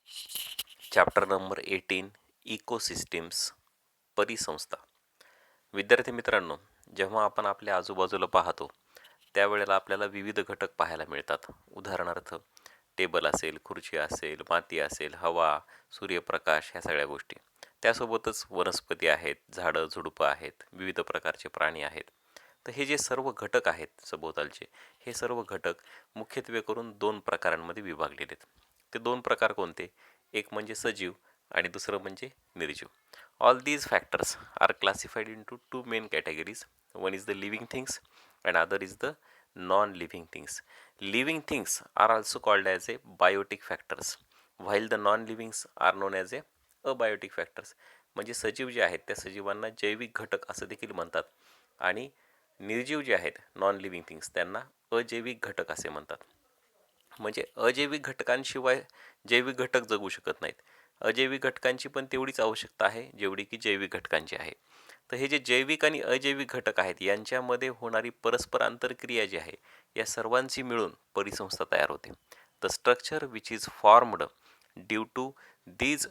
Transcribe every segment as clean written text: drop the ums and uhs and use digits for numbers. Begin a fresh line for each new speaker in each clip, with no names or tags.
Chapter number 18 इकोसिस्टीम्स परिसंस्था. विद्यार्थी मित्रांनो, जेव्हा आपण आपल्या आजूबाजूला पाहतो त्यावेळेला आपल्याला विविध घटक पाहायला मिळतात. उदाहरणार्थ टेबल असेल, खुर्ची असेल, माती असेल, हवा, सूर्यप्रकाश, ह्या सगळ्या गोष्टी. त्यासोबतच वनस्पती आहेत, झाडं झुडपं आहेत, विविध प्रकारचे प्राणी आहेत. तर हे जे सर्व घटक आहेत सभोवतालचे, हे सर्व घटक मुख्यत्वे करून दोन प्रकारांमध्ये विभागलेले आहेत. ते दोन प्रकार कोणते? एक म्हणजे सजीव आणि दुसरं म्हणजे निर्जीव. All these factors are classified into two main categories. One is the living things and other is the non living things. Living things are also called as a biotic factors, while the non livings are known as a abiotic factors. म्हणजे सजीव जे आहेत त्या सजीवांना जैविक घटक असं देखील म्हणतात आणि निर्जीव जे आहेत नॉन लिव्हिंग थिंग्स त्यांना अजैविक घटक असे म्हणतात. म्हणजे अजैविक घटकांशिवाय जैविक घटक जगू शकत नाहीत. अजैविक घटकांची पण तेवढीच आवश्यकता आहे जेवढी की जैविक घटकांची आहे. तर हे जे जैविक आणि अजैविक घटक आहेत यांच्यामध्ये होणारी परस्पर आंतरक्रिया जी आहे या सर्वांची मिळून परिसंस्था तयार होते. The structure which is formed due to these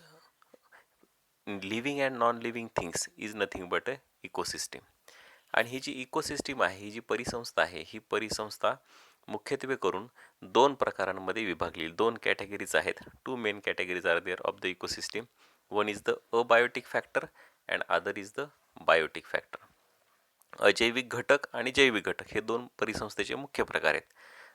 living and non living things is nothing but a ecosystem. आणि ही जी इकोसिस्टीम आहे, ही जी परिसंस्था आहे, ही परिसंस्था मुख्यत्वे करून दोन प्रकारांमध्ये विभागली. दोन कॅटेगरीज आहेत. Two main categories are there of the ecosystem. One is the abiotic factor and other is the biotic factor. अजैविक घटक आणि जैविक घटक हे दोन परिसंस्थेचे मुख्य प्रकार आहेत.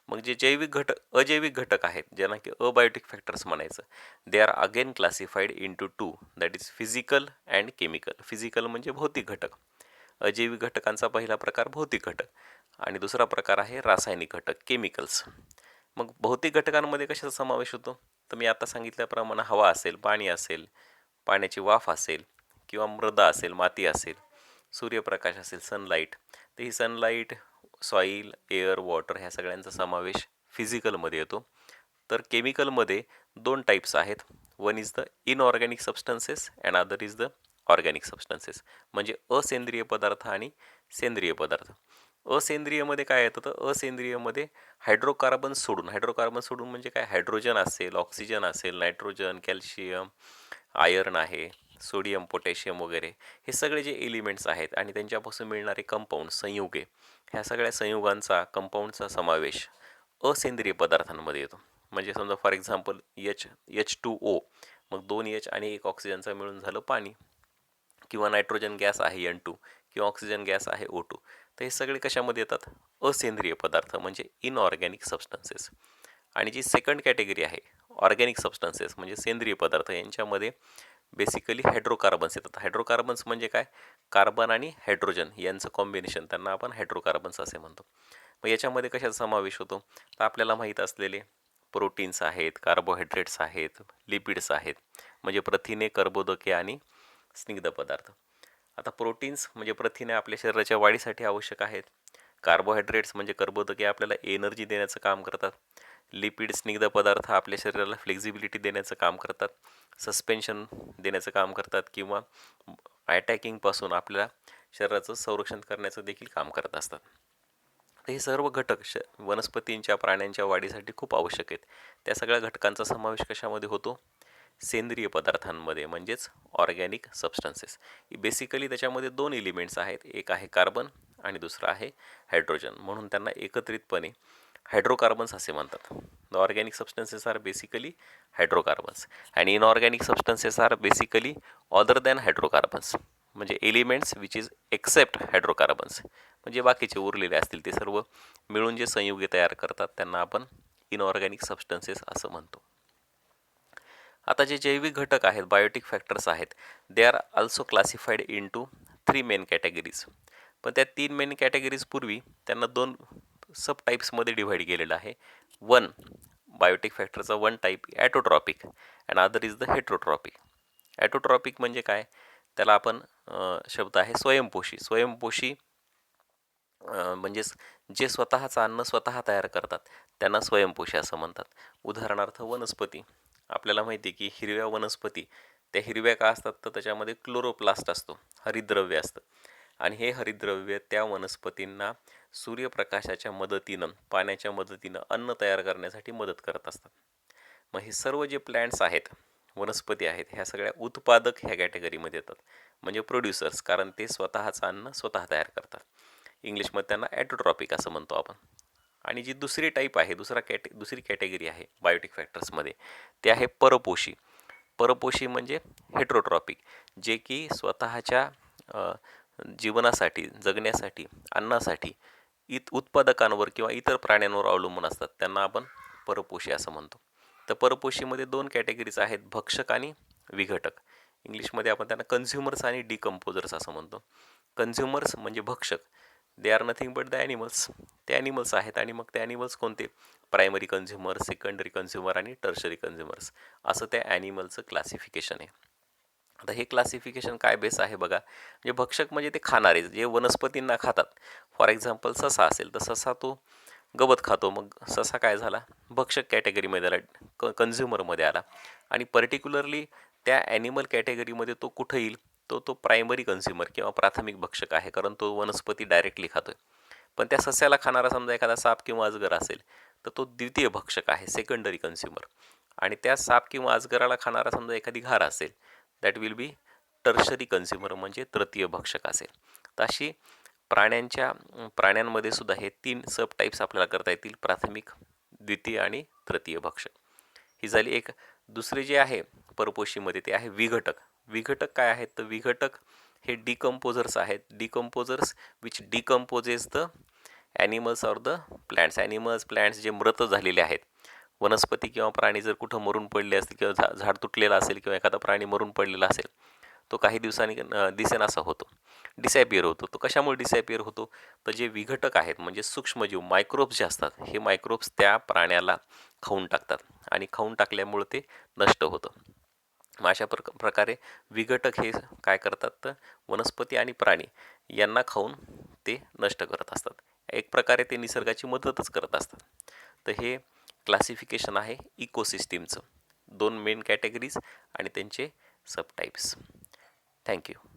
मग जे जैविक घटक अजैविक घटक आहेत ज्यांना की अबायोटिक फॅक्टर्स म्हणायचं, they are again classified into to, that is physical and chemical. Physical म्हणजे भौतिक घटक. अजैविक घटकांचा पहिला प्रकार भौतिक घटक आणि दुसरा प्रकार आहे रासायनिक घटक, केमिकल्स. मग भौतिक घटकांमध्ये कशाचा समावेश होतो? तर मी आता सांगितल्याप्रमाणे हवा असेल, पाणी असेल, पाण्याची वाफ असेल किंवा मृदा असेल, माती असेल, सूर्यप्रकाश असेल, सनलाईट. तर ही सनलाईट, सॉईल, एअर, वॉटर ह्या सगळ्यांचा समावेश फिजिकलमध्ये येतो. तर केमिकलमध्ये दोन टाईप्स आहेत. One is the inorganic substances and other is the organic substances. म्हणजे असेंद्रिय पदार्थ आणि सेंद्रिय पदार्थ. असेंद्रियमध्ये काय येतं? तर असेंद्रियमध्ये हायड्रोकार्बन सोडून म्हणजे काय, हायड्रोजन असेल, ऑक्सिजन असेल, नायट्रोजन, कॅल्शियम, आयर्न आहे, सोडियम, पोटॅशियम वगैरे हे सगळे जे एलिमेंट्स आहेत आणि त्यांच्यापासून मिळणारे कंपाऊंड, संयुगे, ह्या सगळ्या संयुगांचा, कंपाऊंडचा समावेश असेंद्रिय पदार्थांमध्ये येतो. म्हणजे समजा फॉर एक्झाम्पल H2O, मग 2H आणि 1 ऑक्सिजनचा मिळून झालं पाणी. किंवा नायट्रोजन गॅस आहे N2 किंवा ऑक्सिजन गॅस आहे O2. तर हे सगळे कशामध्ये येतात? असेंद्रिय पदार्थ म्हणजे इनऑर्गॅनिक सबस्टन्सेस. आणि जी सेकंड कॅटेगरी आहे ऑर्गॅनिक सबस्टन्सेस म्हणजे सेंद्रिय पदार्थ, यांच्यामध्ये बेसिकली हायड्रोकार्बन्स येतात. हायड्रोकार्बन्स म्हणजे काय? कार्बन आणि हायड्रोजन यांचं कॉम्बिनेशन, त्यांना आपण हायड्रोकार्बन्स असे म्हणतो. मग याच्यामध्ये कशाचा समावेश होतो? तर आपल्याला माहीत असलेले प्रोटीन्स आहेत, कार्बोहायड्रेट्स आहेत, लिपिड्स आहेत, म्हणजे प्रथिने, कर्बोदके आणि स्निग्ध पदार्थ. आता प्रोटीन्स म्हणजे प्रथिने आपल्या शरीराच्या वाढीसाठी आवश्यक आहेत. कार्बोहायड्रेट्स म्हणजे कर्बोदके आपल्याला एनर्जी देण्याचं काम करतात. लिपिड, स्निग्ध पदार्थ आपल्या शरीराला फ्लेक्झिबिलिटी देण्याचं काम करतात, सस्पेन्शन देण्याचं काम करतात किंवा अटॅकिंगपासून आपल्या शरीराचं संरक्षण करण्याचं देखील काम करत असतात. हे सर्व घटक वनस्पतींच्या, प्राण्यांच्या वाढीसाठी खूप आवश्यक आहेत. त्या सगळ्या घटकांचा समावेश कशामध्ये होतो? सेंद्रिय पदार्थांमध्ये, म्हणजेच ऑर्गॅनिक सबस्टन्सेस. बेसिकली त्याच्यामध्ये दोन एलिमेंट्स आहेत, एक आहे कार्बन आणि दुसरा आहे हायड्रोजन, म्हणून त्यांना एकत्रितपणे हायड्रोकार्बन्स असे म्हणतात. The organic substances are basically hydrocarbons and inorganic substances are basically other than hydrocarbons, म्हणजे elements which is except hydrocarbons. म्हणजे बाकीचे उरलेले असतील ते सर्व मिळून जे संयुगे तयार करतात त्यांना आपण इनऑर्गॅनिक सबस्टन्सेस असं म्हणतो. आता जे जैविक घटक आहेत, बायोटिक फॅक्टर्स आहेत, they are also classified into 3 main categories. पण त्या 3 मेन कॅटेगरीज पूर्वी त्यांना दोन सब टाईप्समध्ये डिव्हाइड केलेलं आहे. वन बायोटिक फॅक्टरचा one type autotrophic and other is the heterotrophic. Autotrophic म्हणजे काय? त्याला आपण शब्द आहे स्वयंपोषी. स्वयंपोषी म्हणजेच जे स्वतःचं अन्न स्वतः तयार करतात त्यांना स्वयंपोषी असं म्हणतात. उदाहरणार्थ वनस्पती. आपल्याला माहिती आहे की हिरव्या वनस्पती त्या हिरव्या का असतात? तर त्याच्यामध्ये क्लोरोप्लास्ट असतो, हरितद्रव्य असतं, आणि हे हरितद्रव्य त्या वनस्पतींना सूर्यप्रकाशाच्या मदतीनं, पाण्याच्या मदतीनं अन्न तयार करण्यासाठी मदत करत असतात. मग हे सर्व जे प्लॅन्ट्स आहेत वनस्पती आहेत ह्या सगळ्या उत्पादक ह्या कॅटेगरीमध्ये येतात, म्हणजे प्रोड्युसर्स, कारण ते स्वतःचं अन्न स्वतः तयार करतात. इंग्लिशमध्ये त्यांना ॲटोट्रॉपिक असं म्हणतो आपण. आणि जी दुसरी टाईप आहे, दुसरी कॅटेगरी आहे बायोटिक फॅक्टर्समध्ये, ते आहे परपोषी. परपोषी म्हणजे हेट्रोट्रॉपिक, जे की स्वतःच्या जीवनासाठी, जगण्यासाठी, अन्नासाठी उत्पादकांवर किंवा इतर प्राण्यांवर अवलंबून असतात. त्यांना आपण परपोषी असं म्हणतो. तर परपोशीमध्ये दोन कॅटेगरीज आहेत, भक्षक आणि विघटक. इंग्लिशमध्ये आपण त्यांना कन्झ्युमर्स आणि डिकम्पोजर्स असं म्हणतो. कन्झ्युमर्स म्हणजे भक्षक, they are nothing but the animals. ते ॲनिमल्स आहेत. आणि मग ते ॲनिमल्स कोणते? प्रायमरी कन्झ्युमर, सेकंडरी कन्झ्युमर आणि टर्शरी कन्झ्युमर्स, असं त्या ॲनिमलचं क्लासिफिकेशन आहे. आता हे क्लासिफिकेशन काय बेस आहे बघा. म्हणजे भक्षक म्हणजे ते खाणारे, जे वनस्पतींना खातात. फॉर एक्झाम्पल ससा असेल तर ससा तो गवत खातो, मग ससा काय झाला, भक्षक कॅटेगरीमध्ये आला, कन्झ्युमरमध्ये आला. आणि पर्टिक्युलरली त्या ॲनिमल कॅटेगरीमध्ये तो कुठं येईल, तो प्रायमरी कन्झ्युमर किंवा प्राथमिक भक्षक आहे, कारण तो वनस्पती डायरेक्टली खातोय. पण त्या सस्याला खाणारा समजा एखादा साप किंवा अजगर असेल तर तो द्वितीय भक्षक आहे, सेकंडरी कन्झ्युमर. आणि त्या साप किंवा अजगराला खाणारा समजा एखादी घार असेल, that will be tertiary consumer, म्हणजे तृतीय भक्षक असेल. तर अशी प्राण्यांमध्ये सुद्धा हे 3 सब टाईप्स आपल्याला करता येतील, प्राथमिक, द्वितीय आणि तृतीय भक्षक. ही झाली एक. दुसरे जे आहे परपोशीमध्ये ते आहे विघटक. विघटक काय आहेत? तर विघटक हे डिकम्पोजर्स आहेत. Decomposers which decomposes the animals or the plants. Plants जे मृत झालेले आहेत, वनस्पती किंवा प्राणी जर कुठं मरून पडले असतील किंवा झाड तुटलेलं असेल किंवा एखादा प्राणी मरून पडलेला असेल, तो काही दिवसांनी दिसेनासा होतो, डिसॅपियर होतो. तो कशामुळे डिसॅपियर होतो? तर जे विघटक आहेत, म्हणजे सूक्ष्मजीव, मायक्रोब्स जे असतात, हे मायक्रोब्स त्या प्राण्याला खाऊन टाकतात आणि खाऊन टाकल्यामुळे ते नष्ट होतं. मग अशा प्रकारे विघटक हे काय करतात, तर वनस्पती आणि प्राणी यांना खाऊन ते नष्ट करत असतात. एक प्रकारे ते निसर्गाची मदतच करत असतात. तर हे क्लासिफिकेशन आहे इकोसिस्टीमचं. 2 मेन कॅटेगरीज आणि त्यांचे सबटाईप्स. थँक्यू.